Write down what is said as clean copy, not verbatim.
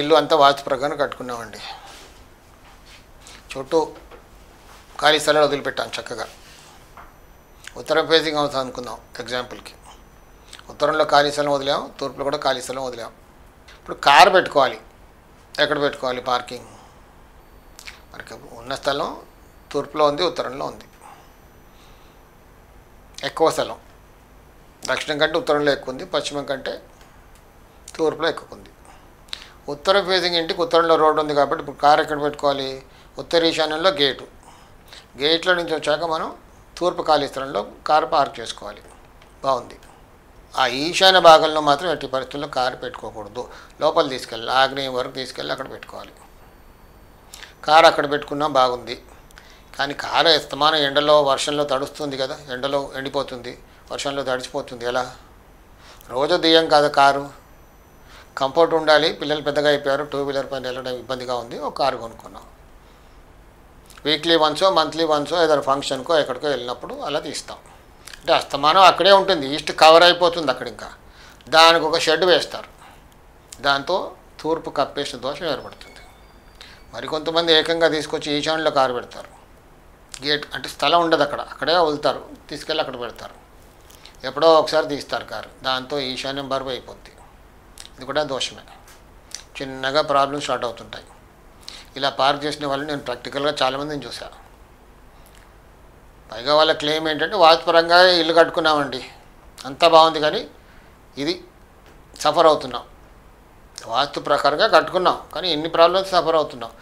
ఇల్లు అంతా వాస్తు ప్రకారం కట్టుకున్నామండి. చుట్టూ ఖాళీ స్థలాలు వదిలిపెట్టాం చక్కగా. ఉత్తరం ఫేసింగ్ అవుతుంది అనుకుందాం ఎగ్జాంపుల్కి. ఉత్తరంలో ఖాళీ స్థలం వదిలాం, తూర్పులో కూడా ఖాళీ స్థలం వదిలాం. ఇప్పుడు కారు పెట్టుకోవాలి. ఎక్కడ పెట్టుకోవాలి పార్కింగ్? మనకి ఉన్న స్థలం తూర్పులో ఉంది, ఉత్తరంలో ఉంది. ఎక్కువ స్థలం దక్షిణం కంటే ఉత్తరంలో ఎక్కువ ఉంది, పశ్చిమం కంటే తూర్పులో ఎక్కువ ఉంది. ఉత్తర ఫేసింగ్ ఇంటికి ఉత్తరంలో రోడ్డు ఉంది కాబట్టి ఇప్పుడు కారు ఎక్కడ పెట్టుకోవాలి? ఉత్తర ఈశాన్యంలో గేటు. గేట్లో నుంచి వచ్చాక మనం తూర్పు ఖాళీ స్థలంలో కారు పార్క్ చేసుకోవాలి. బాగుంది. ఆ ఈశాన్య భాగంలో మాత్రం ఎట్టి పరిస్థితుల్లో కారు పెట్టుకోకూడదు. లోపల తీసుకెళ్ళి ఆగ్నేయం వరకు తీసుకెళ్ళి అక్కడ పెట్టుకోవాలి. కారు అక్కడ పెట్టుకున్నా బాగుంది. కానీ కారు అస్తమానం ఎండలో వర్షంలో తడుస్తుంది కదా, ఎండలో ఎండిపోతుంది, వర్షంలో తడిచిపోతుంది. ఎలా? రోజు దియ్యం కాదు కారు. కంఫర్ట్ ఉండాలి. పిల్లలు పెద్దగా అయిపోయారు, టూ వీలర్ పైన వెళ్ళడం ఇబ్బందిగా ఉంది, ఒక కారు కొనుక్కున్నాం. వీక్లీ వన్సో మంత్లీ వన్సో ఏదైనా ఫంక్షన్కో ఎక్కడికో వెళ్ళినప్పుడు అలా తీస్తాం. అంటే అస్తమానం అక్కడే ఉంటుంది, ఈస్ట్ కవర్ అయిపోతుంది అక్కడ. ఇంకా దానికి ఒక షెడ్ వేస్తారు, దాంతో తూర్పు కప్పేసిన దోషం ఏర్పడుతుంది. మరికొంతమంది ఏకంగా తీసుకొచ్చి ఈశాన్యంలో కారు పెడతారు. గేట్ అంటే స్థలం ఉండదు అక్కడ, అక్కడే వదులుతారు, తీసుకెళ్ళి అక్కడ పెడతారు. ఎప్పుడో ఒకసారి తీస్తారు కారు, దాంతో ఈశాన్యం బరువు అయిపోద్ది. ఇది కూడా దోషమే. చిన్నగా ప్రాబ్లమ్స్ స్టార్ట్ అవుతుంటాయి. ఇలా పార్క్ చేసిన వాళ్ళు నేను ప్రాక్టికల్గా చాలామందిని చూశాను. పైగా వాళ్ళ క్లెయిమ్ ఏంటంటే వాస్తుపరంగా ఇల్లు కట్టుకున్నామండి, అంతా బాగుంది, కానీ ఇది సఫర్ అవుతున్నాం. వాస్తు ప్రకారంగా కట్టుకున్నాం కానీ ఇన్ని ప్రాబ్లమ్స్ సఫర్ అవుతున్నాం.